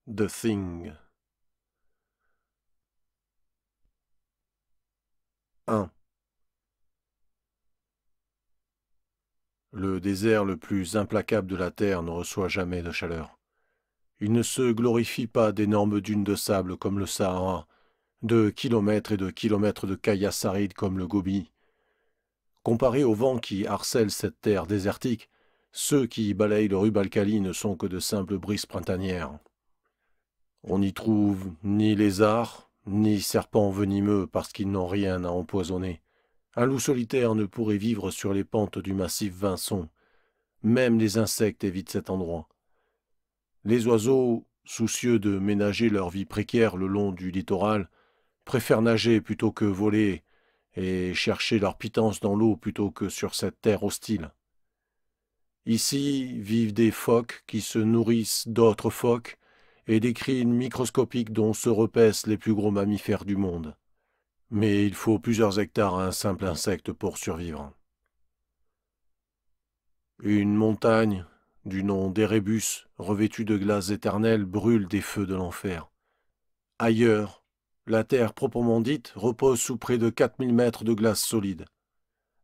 The Thing. 1. Le désert le plus implacable de la Terre ne reçoit jamais de chaleur. Il ne se glorifie pas d'énormes dunes de sable comme le Sahara, de kilomètres et de kilomètres de caillasses arides comme le Gobi. Comparé aux vents qui harcèlent cette terre désertique, ceux qui balayent le Rub-al-Khali ne sont que de simples brises printanières. On n'y trouve ni lézards, ni serpents venimeux parce qu'ils n'ont rien à empoisonner. Un loup solitaire ne pourrait vivre sur les pentes du massif Vinçon. Même les insectes évitent cet endroit. Les oiseaux, soucieux de ménager leur vie précaire le long du littoral, préfèrent nager plutôt que voler et chercher leur pitance dans l'eau plutôt que sur cette terre hostile. Ici vivent des phoques qui se nourrissent d'autres phoques et des crines microscopiques dont se repaissent les plus gros mammifères du monde. Mais il faut plusieurs hectares à un simple insecte pour survivre. Une montagne, du nom d'Érébus, revêtue de glaces éternelles, brûle des feux de l'enfer. Ailleurs, la terre proprement dite repose sous près de 4000 mètres de glace solide.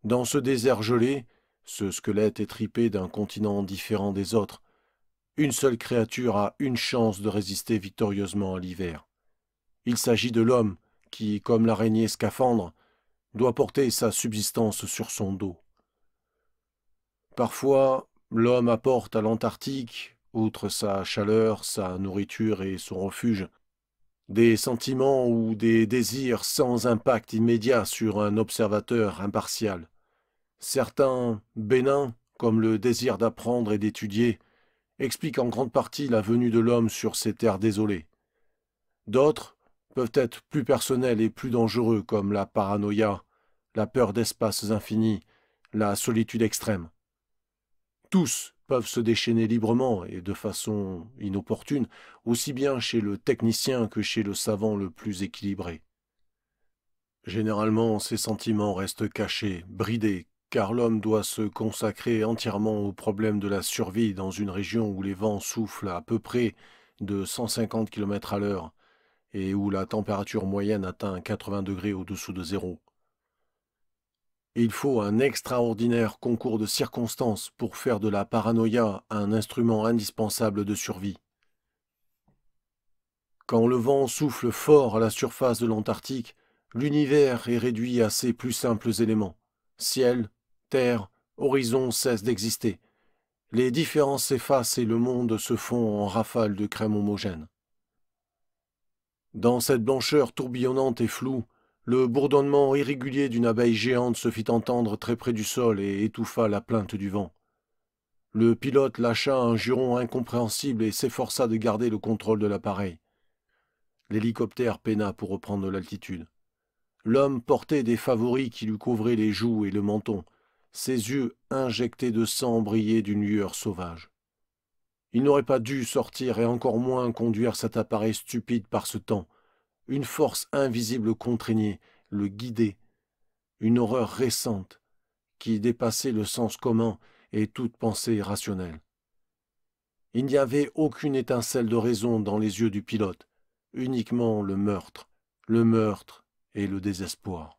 Dans ce désert gelé, ce squelette étripé d'un continent différent des autres, une seule créature a une chance de résister victorieusement à l'hiver. Il s'agit de l'homme qui, comme l'araignée scaphandre, doit porter sa subsistance sur son dos. Parfois, l'homme apporte à l'Antarctique, outre sa chaleur, sa nourriture et son refuge, des sentiments ou des désirs sans impact immédiat sur un observateur impartial. Certains, bénins, comme le désir d'apprendre et d'étudier, expliquent en grande partie la venue de l'homme sur ces terres désolées. D'autres peuvent être plus personnels et plus dangereux, comme la paranoïa, la peur d'espaces infinis, la solitude extrême. Tous peuvent se déchaîner librement et de façon inopportune, aussi bien chez le technicien que chez le savant le plus équilibré. Généralement, ces sentiments restent cachés, bridés, car l'homme doit se consacrer entièrement aux problèmes de la survie dans une région où les vents soufflent à peu près de 150 km à l'heure et où la température moyenne atteint 80 degrés au-dessous de zéro. Il faut un extraordinaire concours de circonstances pour faire de la paranoïa un instrument indispensable de survie. Quand le vent souffle fort à la surface de l'Antarctique, l'univers est réduit à ses plus simples éléments. Ciel, terre, horizon cessent d'exister. Les différences s'effacent et le monde se fond en rafales de crème homogène. Dans cette blancheur tourbillonnante et floue, le bourdonnement irrégulier d'une abeille géante se fit entendre très près du sol et étouffa la plainte du vent. Le pilote lâcha un juron incompréhensible et s'efforça de garder le contrôle de l'appareil. L'hélicoptère peina pour reprendre l'altitude. L'homme portait des favoris qui lui couvraient les joues et le menton. Ses yeux injectés de sang brillaient d'une lueur sauvage. Il n'aurait pas dû sortir et encore moins conduire cet appareil stupide par ce temps. Une force invisible contraignait, le guidait. Une horreur récente qui dépassait le sens commun et toute pensée rationnelle. Il n'y avait aucune étincelle de raison dans les yeux du pilote, uniquement le meurtre et le désespoir.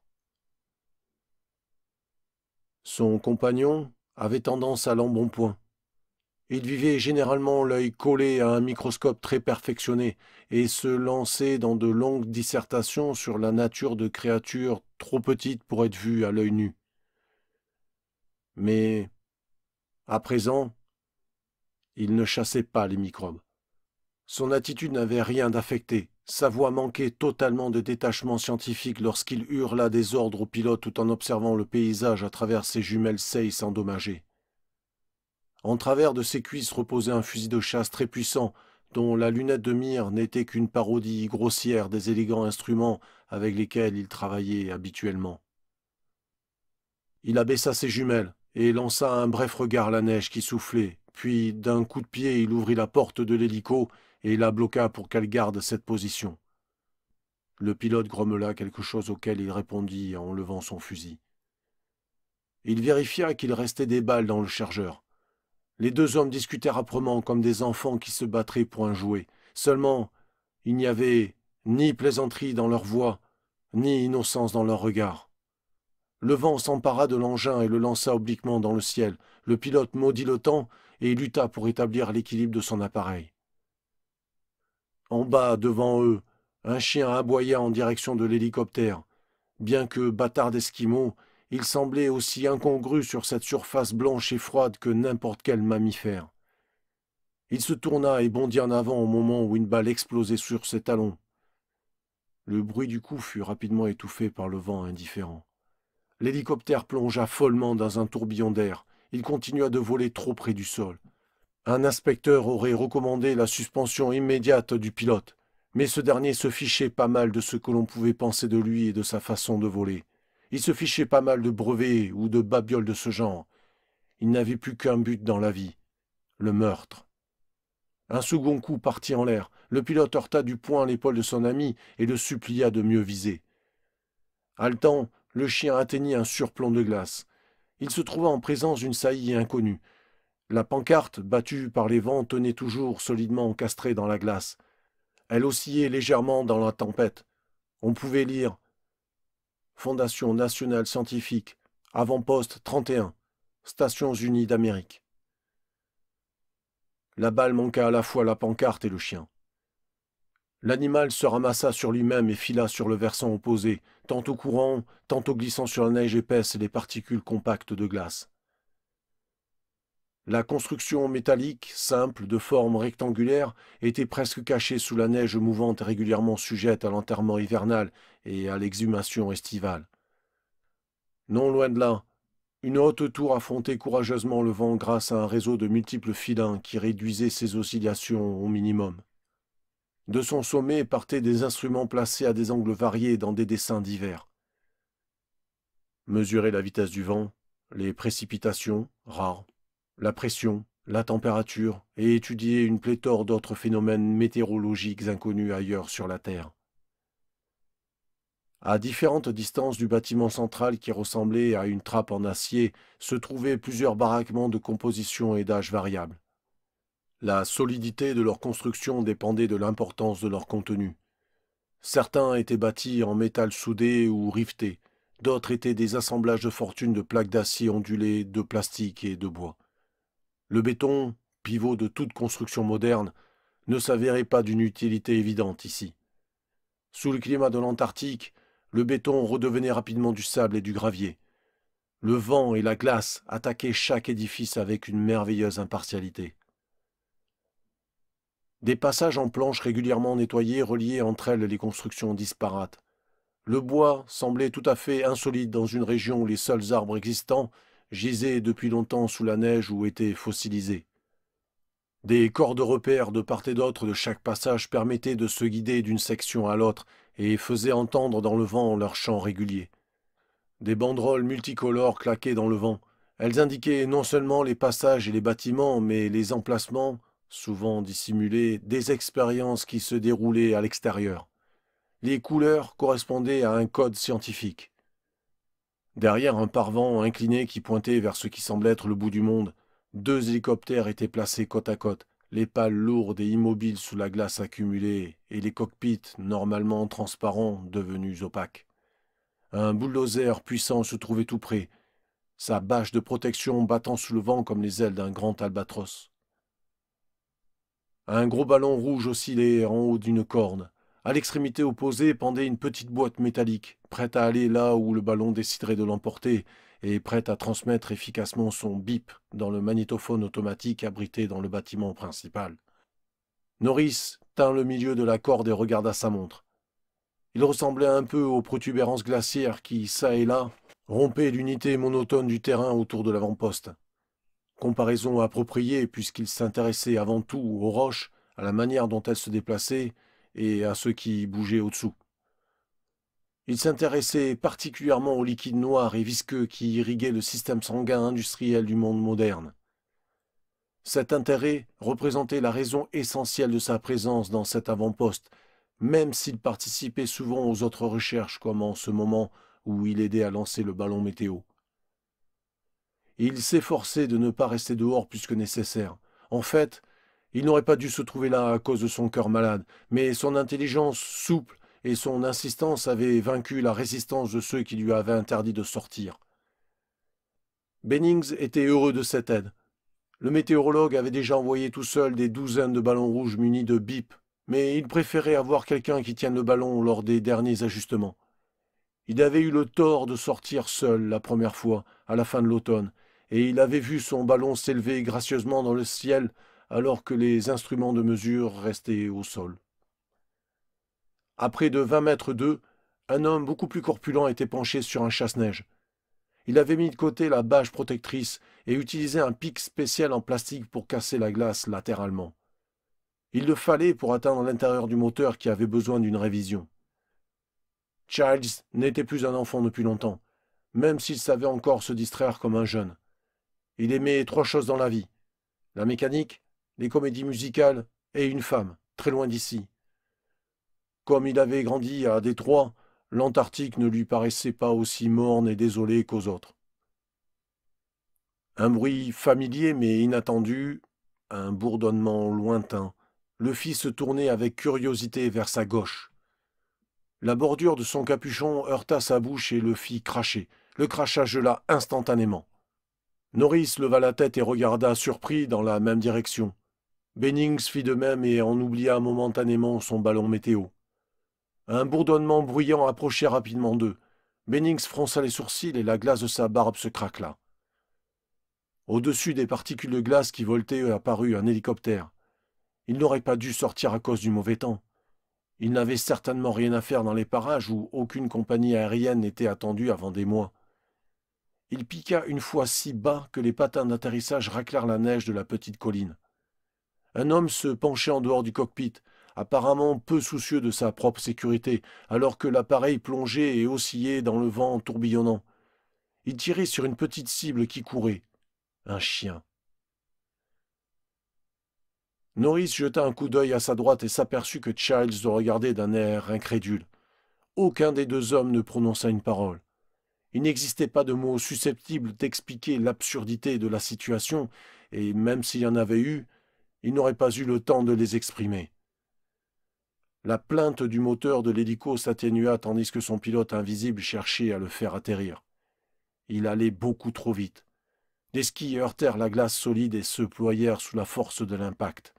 Son compagnon avait tendance à l'embonpoint. Il vivait généralement l'œil collé à un microscope très perfectionné et se lançait dans de longues dissertations sur la nature de créatures trop petites pour être vues à l'œil nu. Mais, à présent, il ne chassait pas les microbes. Son attitude n'avait rien d'affecté. Sa voix manquait totalement de détachement scientifique lorsqu'il hurla des ordres au pilote tout en observant le paysage à travers ses jumelles Zeiss endommagées. En travers de ses cuisses reposait un fusil de chasse très puissant, dont la lunette de mire n'était qu'une parodie grossière des élégants instruments avec lesquels il travaillait habituellement. Il abaissa ses jumelles et lança un bref regard à la neige qui soufflait, puis d'un coup de pied il ouvrit la porte de l'hélico et la bloqua pour qu'elle garde cette position. Le pilote grommela quelque chose auquel il répondit en levant son fusil. Il vérifia qu'il restait des balles dans le chargeur. Les deux hommes discutèrent âprement comme des enfants qui se battraient pour un jouet. Seulement, il n'y avait ni plaisanterie dans leur voix, ni innocence dans leur regard. Le vent s'empara de l'engin et le lança obliquement dans le ciel. Le pilote maudit le temps et lutta pour établir l'équilibre de son appareil. En bas, devant eux, un chien aboya en direction de l'hélicoptère. Bien que bâtard d'esquimau, il semblait aussi incongru sur cette surface blanche et froide que n'importe quel mammifère. Il se tourna et bondit en avant au moment où une balle explosait sur ses talons. Le bruit du coup fut rapidement étouffé par le vent indifférent. L'hélicoptère plongea follement dans un tourbillon d'air. Il continua de voler trop près du sol. Un inspecteur aurait recommandé la suspension immédiate du pilote, mais ce dernier se fichait pas mal de ce que l'on pouvait penser de lui et de sa façon de voler. Il se fichait pas mal de brevets ou de babioles de ce genre. Il n'avait plus qu'un but dans la vie, le meurtre. Un second coup partit en l'air. Le pilote heurta du poing l'épaule de son ami et le supplia de mieux viser. Haletant, le chien atteignit un surplomb de glace. Il se trouva en présence d'une saillie inconnue. La pancarte, battue par les vents, tenait toujours solidement encastrée dans la glace. Elle oscillait légèrement dans la tempête. On pouvait lire « Fondation nationale scientifique, avant-poste 31, Stations Unies d'Amérique ». La balle manqua à la fois la pancarte et le chien. L'animal se ramassa sur lui-même et fila sur le versant opposé, tantôt courant, tantôt glissant sur la neige épaisse et les particules compactes de glace. La construction métallique, simple, de forme rectangulaire, était presque cachée sous la neige mouvante et régulièrement sujette à l'enterrement hivernal et à l'exhumation estivale. Non loin de là, une haute tour affrontait courageusement le vent grâce à un réseau de multiples filins qui réduisait ses oscillations au minimum. De son sommet partaient des instruments placés à des angles variés dans des dessins divers. Mesurer la vitesse du vent, les précipitations, rares, la pression, la température, et étudier une pléthore d'autres phénomènes météorologiques inconnus ailleurs sur la Terre. À différentes distances du bâtiment central qui ressemblait à une trappe en acier, se trouvaient plusieurs baraquements de composition et d'âge variables. La solidité de leur construction dépendait de l'importance de leur contenu. Certains étaient bâtis en métal soudé ou riveté, d'autres étaient des assemblages de fortune de plaques d'acier ondulées, de plastique et de bois. Le béton, pivot de toute construction moderne, ne s'avérait pas d'une utilité évidente ici. Sous le climat de l'Antarctique, le béton redevenait rapidement du sable et du gravier. Le vent et la glace attaquaient chaque édifice avec une merveilleuse impartialité. Des passages en planches régulièrement nettoyés reliaient entre elles les constructions disparates. Le bois semblait tout à fait insolite dans une région où les seuls arbres existants gisaient depuis longtemps sous la neige ou étaient fossilisés. Des corps de repère de part et d'autre de chaque passage permettaient de se guider d'une section à l'autre et faisaient entendre dans le vent leur chant régulier. Des banderoles multicolores claquaient dans le vent. Elles indiquaient non seulement les passages et les bâtiments, mais les emplacements, souvent dissimulés, des expériences qui se déroulaient à l'extérieur. Les couleurs correspondaient à un code scientifique. Derrière un parvent incliné qui pointait vers ce qui semblait être le bout du monde, 2 hélicoptères étaient placés côte à côte, les pales lourdes et immobiles sous la glace accumulée, et les cockpits, normalement transparents, devenus opaques. Un bulldozer puissant se trouvait tout près, sa bâche de protection battant sous le vent comme les ailes d'un grand albatros. Un gros ballon rouge oscillait en haut d'une corde. À l'extrémité opposée pendait une petite boîte métallique, prête à aller là où le ballon déciderait de l'emporter, et prête à transmettre efficacement son bip dans le magnétophone automatique abrité dans le bâtiment principal. Norris tint le milieu de la corde et regarda sa montre. Il ressemblait un peu aux protubérances glaciaires qui, çà et là, rompaient l'unité monotone du terrain autour de l'avant-poste. Comparaison appropriée puisqu'il s'intéressait avant tout aux roches, à la manière dont elles se déplaçaient et à ce qui bougeait au-dessous. Il s'intéressait particulièrement aux liquides noirs et visqueux qui irriguaient le système sanguin industriel du monde moderne. Cet intérêt représentait la raison essentielle de sa présence dans cet avant-poste, même s'il participait souvent aux autres recherches comme en ce moment où il aidait à lancer le ballon météo. Il s'efforçait de ne pas rester dehors plus que nécessaire. En fait, Il n'aurait pas dû se trouver là à cause de son cœur malade, mais son intelligence souple et son insistance avaient vaincu la résistance de ceux qui lui avaient interdit de sortir. Bennings était heureux de cette aide. Le météorologue avait déjà envoyé tout seul des douzaines de ballons rouges munis de bips, mais il préférait avoir quelqu'un qui tienne le ballon lors des derniers ajustements. Il avait eu le tort de sortir seul la première fois, à la fin de l'automne, et il avait vu son ballon s'élever gracieusement dans le ciel alors que les instruments de mesure restaient au sol. À près de 20 mètres d'eux, un homme beaucoup plus corpulent était penché sur un chasse-neige. Il avait mis de côté la bâche protectrice et utilisait un pic spécial en plastique pour casser la glace latéralement. Il le fallait pour atteindre l'intérieur du moteur qui avait besoin d'une révision. Childs n'était plus un enfant depuis longtemps, même s'il savait encore se distraire comme un jeune. Il aimait 3 choses dans la vie: la mécanique, les comédies musicales et une femme, très loin d'ici. Comme il avait grandi à Détroit, l'Antarctique ne lui paraissait pas aussi morne et désolée qu'aux autres. Un bruit familier mais inattendu, un bourdonnement lointain, le fit se tourner avec curiosité vers sa gauche. La bordure de son capuchon heurta sa bouche et le fit cracher. Le crachat gela instantanément. Norris leva la tête et regarda surpris dans la même direction. Bennings fit de même et en oublia momentanément son ballon météo. Un bourdonnement bruyant approchait rapidement d'eux. Bennings fronça les sourcils et la glace de sa barbe se craquela. Au-dessus des particules de glace qui voletaient apparut un hélicoptère. Il n'aurait pas dû sortir à cause du mauvais temps. Il n'avait certainement rien à faire dans les parages où aucune compagnie aérienne n'était attendue avant des mois. Il piqua une fois si bas que les patins d'atterrissage raclèrent la neige de la petite colline. Un homme se penchait en dehors du cockpit, apparemment peu soucieux de sa propre sécurité, alors que l'appareil plongeait et oscillait dans le vent tourbillonnant. Il tirait sur une petite cible qui courait. Un chien. Norris jeta un coup d'œil à sa droite et s'aperçut que Childs le regardait d'un air incrédule. Aucun des deux hommes ne prononça une parole. Il n'existait pas de mots susceptibles d'expliquer l'absurdité de la situation, et même s'il y en avait eu, il n'aurait pas eu le temps de les exprimer. La plainte du moteur de l'hélico s'atténua tandis que son pilote invisible cherchait à le faire atterrir. Il allait beaucoup trop vite. Les skis heurtèrent la glace solide et se ployèrent sous la force de l'impact.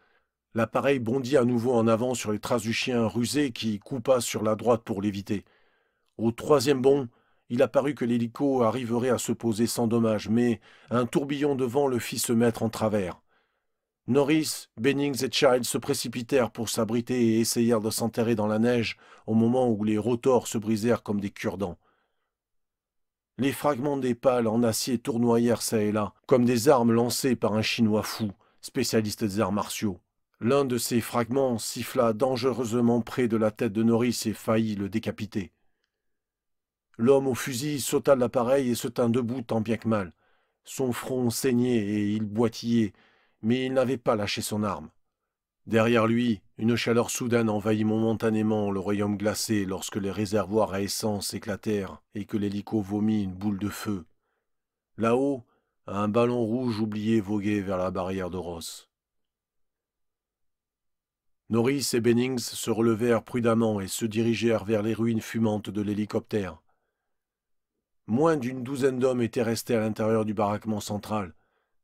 L'appareil bondit à nouveau en avant sur les traces du chien rusé qui coupa sur la droite pour l'éviter. Au 3e bond, il apparut que l'hélico arriverait à se poser sans dommage, mais un tourbillon de vent le fit se mettre en travers. Norris, Bennings et Childs se précipitèrent pour s'abriter et essayèrent de s'enterrer dans la neige au moment où les rotors se brisèrent comme des cure-dents. Les fragments des pales en acier tournoyèrent çà et là, comme des armes lancées par un Chinois fou, spécialiste des arts martiaux. L'un de ces fragments siffla dangereusement près de la tête de Norris et faillit le décapiter. L'homme au fusil sauta de l'appareil et se tint debout tant bien que mal. Son front saignait et il boitillait, mais il n'avait pas lâché son arme. Derrière lui, une chaleur soudaine envahit momentanément le royaume glacé lorsque les réservoirs à essence éclatèrent et que l'hélico vomit une boule de feu. Là-haut, un ballon rouge oublié voguait vers la barrière de Ross. Norris et Bennings se relevèrent prudemment et se dirigèrent vers les ruines fumantes de l'hélicoptère. Moins d'une douzaine d'hommes étaient restés à l'intérieur du baraquement central.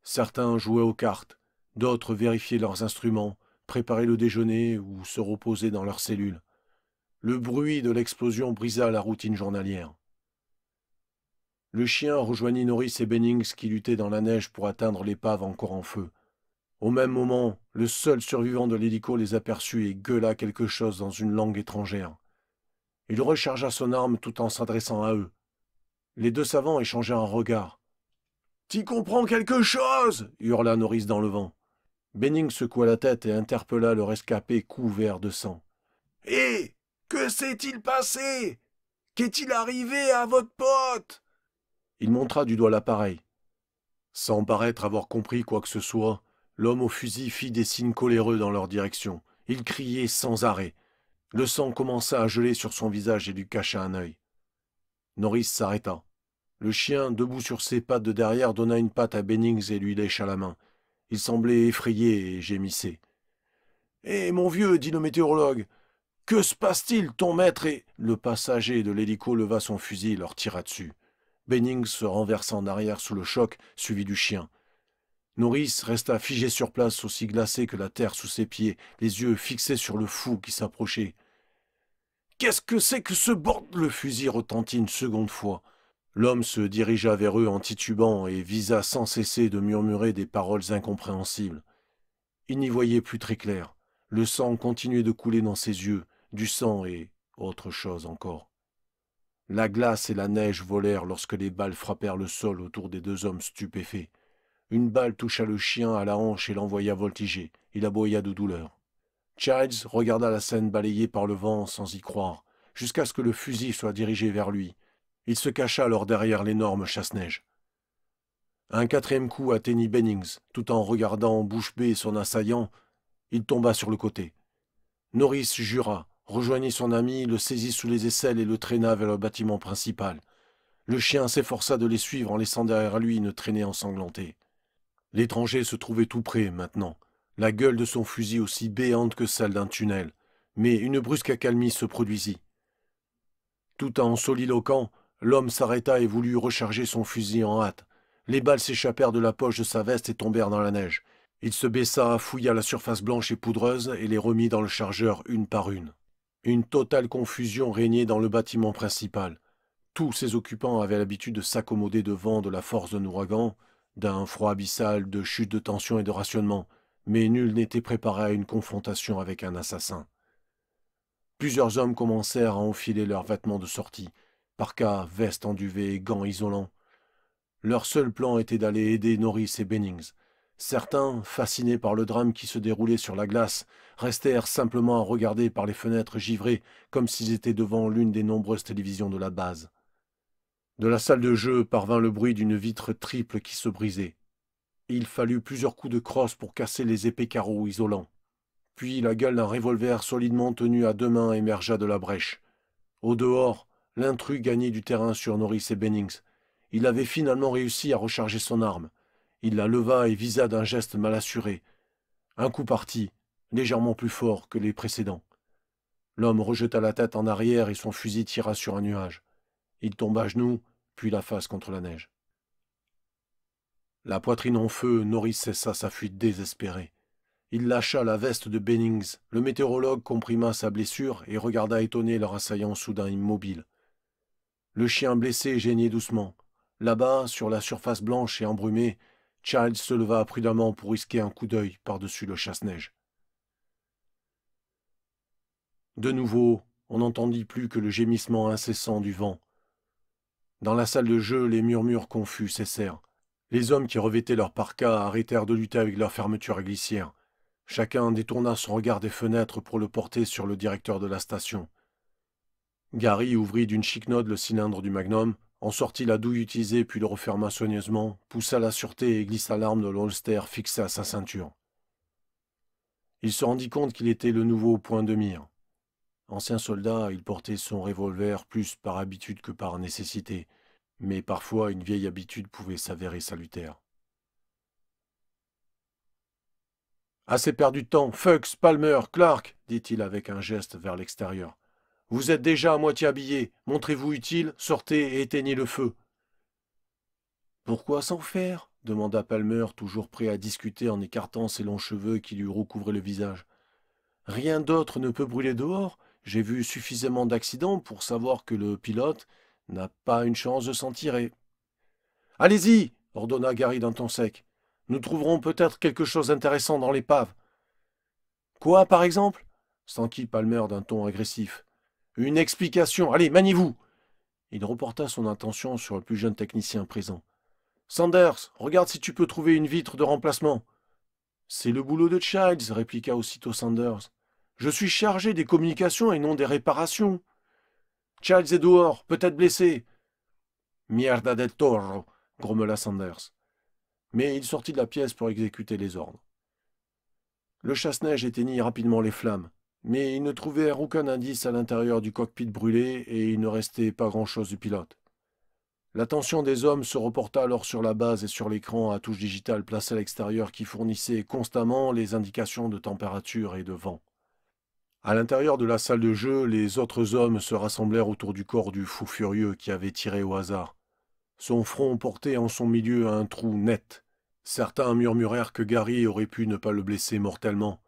Certains jouaient aux cartes, d'autres vérifiaient leurs instruments, préparaient le déjeuner ou se reposaient dans leurs cellules. Le bruit de l'explosion brisa la routine journalière. Le chien rejoignit Norris et Bennings qui luttaient dans la neige pour atteindre l'épave encore en feu. Au même moment, le seul survivant de l'hélico les aperçut et gueula quelque chose dans une langue étrangère. Il rechargea son arme tout en s'adressant à eux. Les deux savants échangèrent un regard. « T'y comprends quelque chose » hurla Norris dans le vent. Bennings secoua la tête et interpella le rescapé couvert de sang. « Hé, que s'est-il passé? Qu'est-il arrivé à votre pote ?» Il montra du doigt l'appareil. Sans paraître avoir compris quoi que ce soit, l'homme au fusil fit des signes coléreux dans leur direction. Il criait sans arrêt. Le sang commença à geler sur son visage et lui cacha un œil. Norris s'arrêta. Le chien, debout sur ses pattes de derrière, donna une patte à Bennings et lui lécha la main. Il semblait effrayé et gémissait. Hé, mon vieux, dit le météorologue, que se passe-t-il, ton maître est... Le passager de l'hélico leva son fusil et leur tira dessus. Bennings se renversa en arrière sous le choc, suivi du chien. Norris resta figé sur place, aussi glacé que la terre sous ses pieds, les yeux fixés sur le fou qui s'approchait. « Qu'est-ce que c'est que ce bord ?» Le fusil retentit une seconde fois. L'homme se dirigea vers eux en titubant et visa sans cesser de murmurer des paroles incompréhensibles. Il n'y voyait plus très clair. Le sang continuait de couler dans ses yeux, du sang et autre chose encore. La glace et la neige volèrent lorsque les balles frappèrent le sol autour des deux hommes stupéfaits. Une balle toucha le chien à la hanche et l'envoya voltiger. Il aboya de douleur. Childs regarda la scène balayée par le vent sans y croire, jusqu'à ce que le fusil soit dirigé vers lui. Il se cacha alors derrière l'énorme chasse-neige. Un quatrième coup atteignit Bennings, tout en regardant bouche bée son assaillant. Il tomba sur le côté. Norris jura, rejoignit son ami, le saisit sous les aisselles et le traîna vers le bâtiment principal. Le chien s'efforça de les suivre en laissant derrière lui une traînée ensanglantée. L'étranger se trouvait tout près, maintenant, la gueule de son fusil aussi béante que celle d'un tunnel, mais une brusque accalmie se produisit. Tout en soliloquant, l'homme s'arrêta et voulut recharger son fusil en hâte. Les balles s'échappèrent de la poche de sa veste et tombèrent dans la neige. Il se baissa, fouilla la surface blanche et poudreuse et les remit dans le chargeur une par une. Une totale confusion régnait dans le bâtiment principal. Tous ses occupants avaient l'habitude de s'accommoder devant de la force d'un ouragan, d'un froid abyssal, de chute de tension et de rationnement, mais nul n'était préparé à une confrontation avec un assassin. Plusieurs hommes commencèrent à enfiler leurs vêtements de sortie, parkas, vestes en duvet, gants isolants. Leur seul plan était d'aller aider Norris et Bennings. Certains, fascinés par le drame qui se déroulait sur la glace, restèrent simplement à regarder par les fenêtres givrées comme s'ils étaient devant l'une des nombreuses télévisions de la base. De la salle de jeu parvint le bruit d'une vitre triple qui se brisait. Il fallut plusieurs coups de crosse pour casser les épais carreaux isolants. Puis la gueule d'un revolver solidement tenu à deux mains émergea de la brèche. Au dehors, l'intrus gagnait du terrain sur Norris et Bennings. Il avait finalement réussi à recharger son arme. Il la leva et visa d'un geste mal assuré. Un coup partit, légèrement plus fort que les précédents. L'homme rejeta la tête en arrière et son fusil tira sur un nuage. Il tomba à genoux, puis la face contre la neige. La poitrine en feu, Norris cessa sa fuite désespérée. Il lâcha la veste de Bennings. Le météorologue comprima sa blessure et regarda étonné leur assaillant soudain immobile. Le chien blessé geignait doucement. Là-bas, sur la surface blanche et embrumée, Childs se leva prudemment pour risquer un coup d'œil par-dessus le chasse-neige. De nouveau, on n'entendit plus que le gémissement incessant du vent. Dans la salle de jeu, les murmures confus cessèrent. Les hommes qui revêtaient leurs parkas arrêtèrent de lutter avec leur fermeture à glissière. Chacun détourna son regard des fenêtres pour le porter sur le directeur de la station. Gary ouvrit d'une chiquenaude le cylindre du magnum, en sortit la douille utilisée puis le referma soigneusement, poussa la sûreté et glissa l'arme de l'holster fixée à sa ceinture. Il se rendit compte qu'il était le nouveau point de mire. Ancien soldat, il portait son revolver plus par habitude que par nécessité, mais parfois une vieille habitude pouvait s'avérer salutaire. « Assez perdu de temps, Fuchs, Palmer, Clark, dit-il avec un geste vers l'extérieur. Vous êtes déjà à moitié habillés, montrez-vous utile, sortez et éteignez le feu. Pourquoi s'en faire demanda Palmer, toujours prêt à discuter en écartant ses longs cheveux qui lui recouvraient le visage. Rien d'autre ne peut brûler dehors. J'ai vu suffisamment d'accidents pour savoir que le pilote n'a pas une chance de s'en tirer. Allez-y, ordonna Gary d'un ton sec. Nous trouverons peut-être quelque chose d'intéressant dans l'épave. Quoi, par exemple s'enquit Palmer d'un ton agressif. Une explication. Allez, maniez-vous. Il reporta son attention sur le plus jeune technicien présent. Sanders, regarde si tu peux trouver une vitre de remplacement. C'est le boulot de Childs, répliqua aussitôt Sanders. Je suis chargé des communications et non des réparations. Childs est dehors, peut-être blessé. Mierda del toro, grommela Sanders. Mais il sortit de la pièce pour exécuter les ordres. Le chasse-neige éteignit rapidement les flammes, mais ils ne trouvèrent aucun indice à l'intérieur du cockpit brûlé et il ne restait pas grand-chose du pilote. L'attention des hommes se reporta alors sur la base et sur l'écran à touche digitale placé à l'extérieur qui fournissait constamment les indications de température et de vent. À l'intérieur de la salle de jeu, les autres hommes se rassemblèrent autour du corps du fou furieux qui avait tiré au hasard. Son front portait en son milieu un trou net. Certains murmurèrent que Gary aurait pu ne pas le blesser mortellement.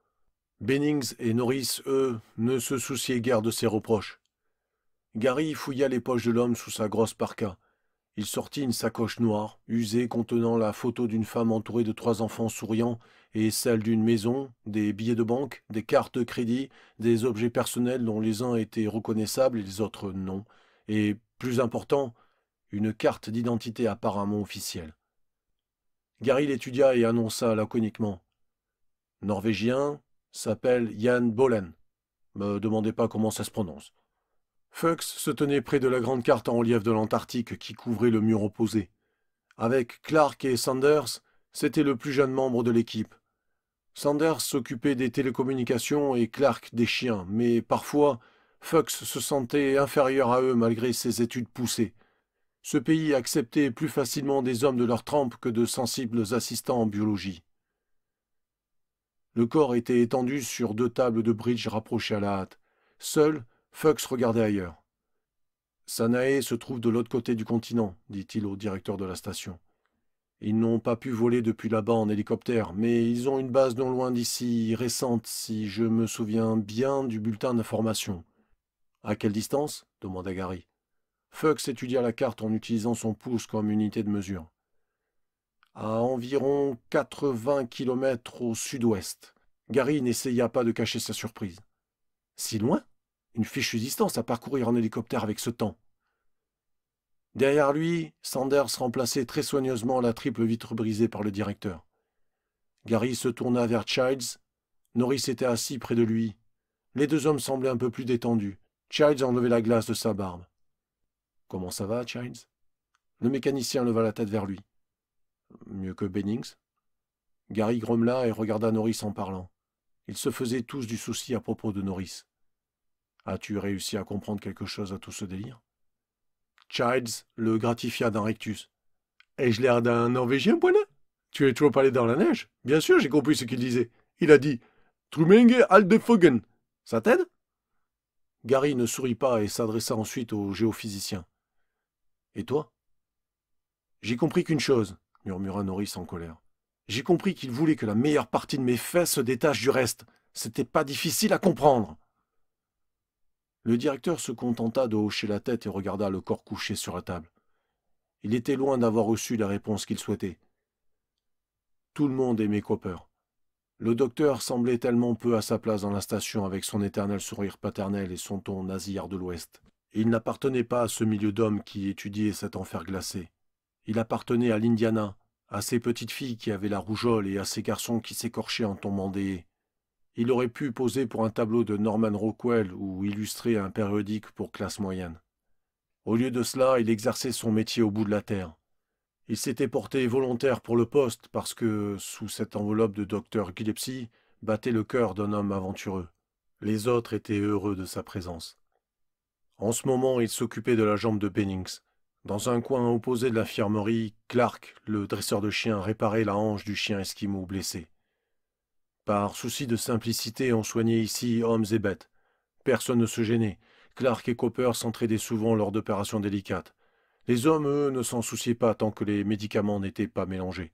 Bennings et Norris, eux, ne se souciaient guère de ses reproches. Gary fouilla les poches de l'homme sous sa grosse parka. Il sortit une sacoche noire, usée, contenant la photo d'une femme entourée de 3 enfants souriants et celle d'une maison, des billets de banque, des cartes de crédit, des objets personnels dont les uns étaient reconnaissables et les autres non, et, plus important, une carte d'identité apparemment officielle. Gary l'étudia et annonça laconiquement. « Norvégien, s'appelle Jan Bolen. Me demandez pas comment ça se prononce. » Fuchs se tenait près de la grande carte en relief de l'Antarctique qui couvrait le mur opposé. Avec Clark et Sanders, c'était le plus jeune membre de l'équipe. Sanders s'occupait des télécommunications et Clark des chiens, mais parfois, Fuchs se sentait inférieur à eux malgré ses études poussées. Ce pays acceptait plus facilement des hommes de leur trempe que de sensibles assistants en biologie. Le corps était étendu sur 2 tables de bridge rapprochées à la hâte. Seul, Fuchs regardait ailleurs. « Sanae se trouve de l'autre côté du continent, dit-il au directeur de la station. Ils n'ont pas pu voler depuis là-bas en hélicoptère, mais ils ont une base non loin d'ici, récente, si je me souviens bien du bulletin d'information. »« À quelle distance ?» demanda Gary. Fuchs étudia la carte en utilisant son pouce comme unité de mesure. « À environ 80 kilomètres au sud-ouest. » Gary n'essaya pas de cacher sa surprise. « Si loin ? Une fichue distance à parcourir en hélicoptère avec ce temps. » Derrière lui, Sanders remplaçait très soigneusement la triple vitre brisée par le directeur. Gary se tourna vers Childs. Norris était assis près de lui. Les 2 hommes semblaient un peu plus détendus. Childs enlevait la glace de sa barbe. « Comment ça va, Childs ?» Le mécanicien leva la tête vers lui. « Mieux que Bennings ?» Gary grommela et regarda Norris en parlant. Ils se faisaient tous du souci à propos de Norris. « As-tu réussi à comprendre quelque chose à tout ce délire ?» Childs le gratifia d'un rectus. « Ai-je l'air d'un Norvégien, Poilin ? Tu es toujours pas allé dans la neige ? Bien sûr, j'ai compris ce qu'il disait. Il a dit « Trumenge Aldefogen ». Ça t'aide ? Gary ne sourit pas et s'adressa ensuite au géophysicien. « Et toi ?» J'ai compris qu'une chose, murmura Norris en colère. J'ai compris qu'il voulait que la meilleure partie de mes fesses se détache du reste. C'était pas difficile à comprendre. Le directeur se contenta de hocher la tête et regarda le corps couché sur la table. Il était loin d'avoir reçu la réponse qu'il souhaitait. Tout le monde aimait Cooper. Le docteur semblait tellement peu à sa place dans la station avec son éternel sourire paternel et son ton nasillard de l'Ouest. Il n'appartenait pas à ce milieu d'hommes qui étudiait cet enfer glacé. Il appartenait à l'Indiana, à ces petites filles qui avaient la rougeole et à ces garçons qui s'écorchaient en tombant des haies. Il aurait pu poser pour un tableau de Norman Rockwell ou illustrer un périodique pour classe moyenne. Au lieu de cela, il exerçait son métier au bout de la terre. Il s'était porté volontaire pour le poste parce que, sous cette enveloppe de docteur Gillespie, battait le cœur d'un homme aventureux. Les autres étaient heureux de sa présence. En ce moment, il s'occupait de la jambe de Bennings. Dans un coin opposé de l'infirmerie, Clark, le dresseur de chiens, réparait la hanche du chien esquimau blessé. Par souci de simplicité, on soignait ici hommes et bêtes. Personne ne se gênait. Clark et Cooper s'entraidaient souvent lors d'opérations délicates. Les hommes, eux, ne s'en souciaient pas tant que les médicaments n'étaient pas mélangés.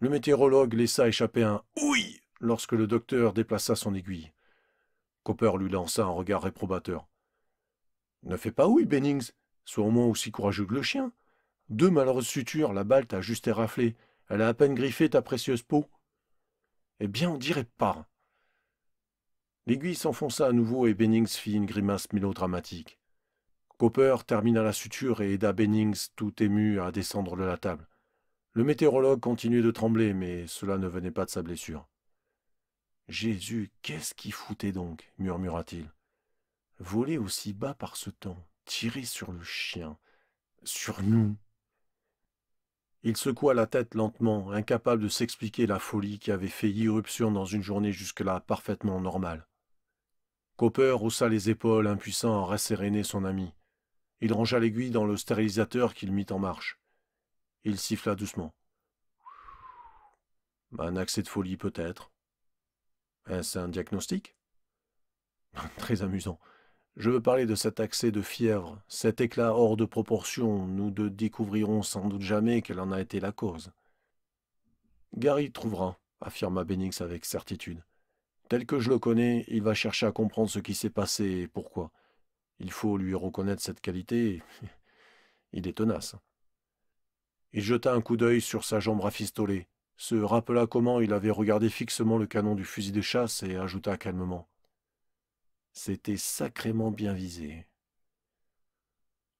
Le météorologue laissa échapper un « oui » lorsque le docteur déplaça son aiguille. Cooper lui lança un regard réprobateur. « Ne fais pas oui, Bennings. Sois au moins aussi courageux que le chien. 2 malheureuses sutures, la balle t'a juste éraflé. Elle a à peine griffé ta précieuse peau. » Eh bien, on dirait pas. L'aiguille s'enfonça à nouveau et Bennings fit une grimace mélodramatique. Cooper termina la suture et aida Bennings, tout ému, à descendre de la table. Le météorologue continuait de trembler, mais cela ne venait pas de sa blessure. « Jésus, qu'est-ce qu'il foutait donc » murmura-t-il. « Voler aussi bas par ce temps, tirer sur le chien, sur nous !» Il secoua la tête lentement, incapable de s'expliquer la folie qui avait fait irruption dans une journée jusque-là parfaitement normale. Cooper haussa les épaules, impuissant à rasséréner son ami. Il rangea l'aiguille dans le stérilisateur qu'il mit en marche. Il siffla doucement. Un accès de folie peut-être. Est-ce un diagnostic? Très amusant. Je veux parler de cet accès de fièvre, cet éclat hors de proportion. Nous ne découvrirons sans doute jamais quelle en a été la cause. Gary trouvera, affirma Bennings avec certitude. Tel que je le connais, il va chercher à comprendre ce qui s'est passé et pourquoi. Il faut lui reconnaître cette qualité. Il est tenace. Il jeta un coup d'œil sur sa jambe rafistolée, se rappela comment il avait regardé fixement le canon du fusil de chasse et ajouta calmement. C'était sacrément bien visé.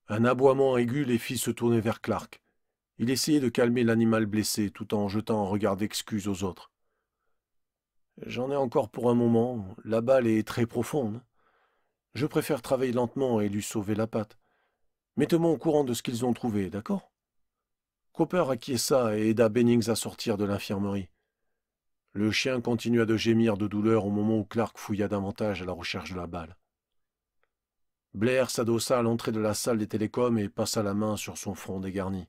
Un aboiement aigu les fit se tourner vers Clark. Il essayait de calmer l'animal blessé tout en jetant un regard d'excuse aux autres. J'en ai encore pour un moment, la balle est très profonde. Je préfère travailler lentement et lui sauver la patte. Mettez-moi au courant de ce qu'ils ont trouvé, d'accord? Cooper acquiesça et aida Bennings à sortir de l'infirmerie. Le chien continua de gémir de douleur au moment où Clark fouilla davantage à la recherche de la balle. Blair s'adossa à l'entrée de la salle des télécoms et passa la main sur son front dégarni.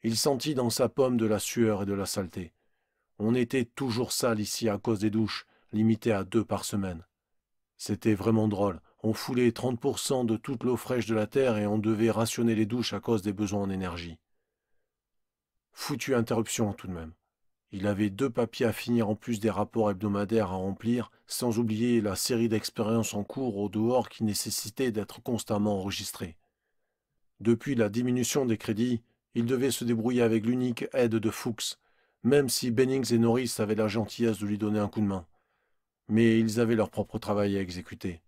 Il sentit dans sa paume de la sueur et de la saleté. On était toujours sale ici à cause des douches, limitées à 2 par semaine. C'était vraiment drôle. On foulait 30% de toute l'eau fraîche de la terre et on devait rationner les douches à cause des besoins en énergie. Foutue interruption tout de même. Il avait 2 papiers à finir en plus des rapports hebdomadaires à remplir, sans oublier la série d'expériences en cours au dehors qui nécessitait d'être constamment enregistrées. Depuis la diminution des crédits, il devait se débrouiller avec l'unique aide de Fuchs, même si Bennings et Norris avaient la gentillesse de lui donner un coup de main. Mais ils avaient leur propre travail à exécuter.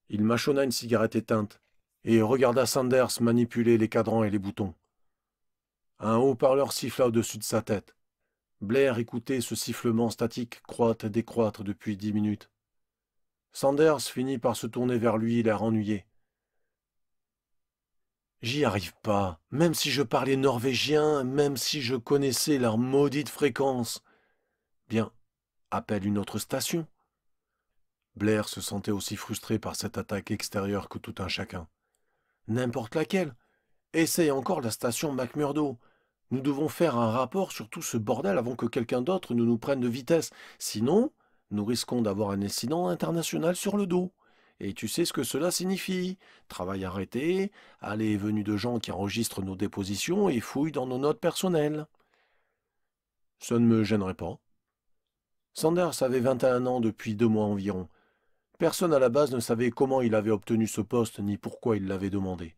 Il mâchonna une cigarette éteinte et regarda Sanders manipuler les cadrans et les boutons. Un haut-parleur siffla au-dessus de sa tête. Blair écoutait ce sifflement statique croître et décroître depuis 10 minutes. Sanders finit par se tourner vers lui, l'air ennuyé. « J'y arrive pas, même si je parlais norvégien, même si je connaissais leur maudite fréquence. » Bien, appelle une autre station. Blair se sentait aussi frustré par cette attaque extérieure que tout un chacun. N'importe laquelle. Essaye encore la station McMurdo. Nous devons faire un rapport sur tout ce bordel avant que quelqu'un d'autre ne nous prenne de vitesse. Sinon, nous risquons d'avoir un incident international sur le dos. Et tu sais ce que cela signifie. Travail arrêté, allées et venues de gens qui enregistrent nos dépositions et fouillent dans nos notes personnelles. Ça ne me gênerait pas. Sanders avait 21 ans depuis 2 mois environ. Personne à la base ne savait comment il avait obtenu ce poste ni pourquoi il l'avait demandé.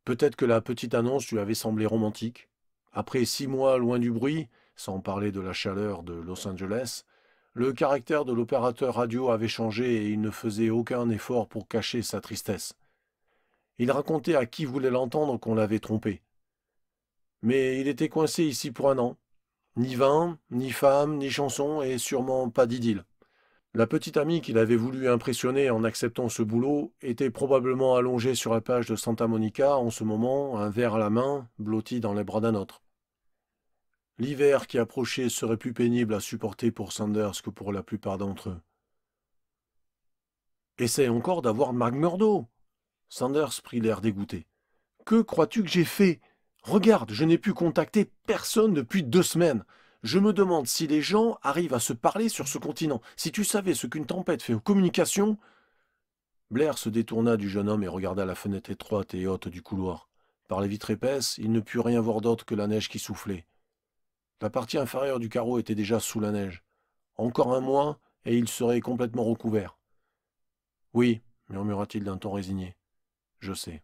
Peut-être que la petite annonce lui avait semblé romantique. Après 6 mois loin du bruit, sans parler de la chaleur de Los Angeles, le caractère de l'opérateur radio avait changé et il ne faisait aucun effort pour cacher sa tristesse. Il racontait à qui voulait l'entendre qu'on l'avait trompé. Mais il était coincé ici pour 1 an. Ni vin, ni femme, ni chanson et sûrement pas d'idylle. La petite amie qu'il avait voulu impressionner en acceptant ce boulot était probablement allongée sur la plage de Santa Monica en ce moment, un verre à la main, blottie dans les bras d'un autre. L'hiver qui approchait serait plus pénible à supporter pour Sanders que pour la plupart d'entre eux. « Essaye encore d'avoir McMurdo !» Sanders prit l'air dégoûté. « Que crois-tu que j'ai fait ? Regarde, je n'ai pu contacter personne depuis 2 semaines. Je me demande si les gens arrivent à se parler sur ce continent. Si tu savais ce qu'une tempête fait aux communications... » Blair se détourna du jeune homme et regarda la fenêtre étroite et haute du couloir. Par les vitres épaisses, il ne put rien voir d'autre que la neige qui soufflait. La partie inférieure du carreau était déjà sous la neige. Encore 1 mois, et il serait complètement recouvert. « Oui, » murmura-t-il d'un ton résigné. « Je sais. »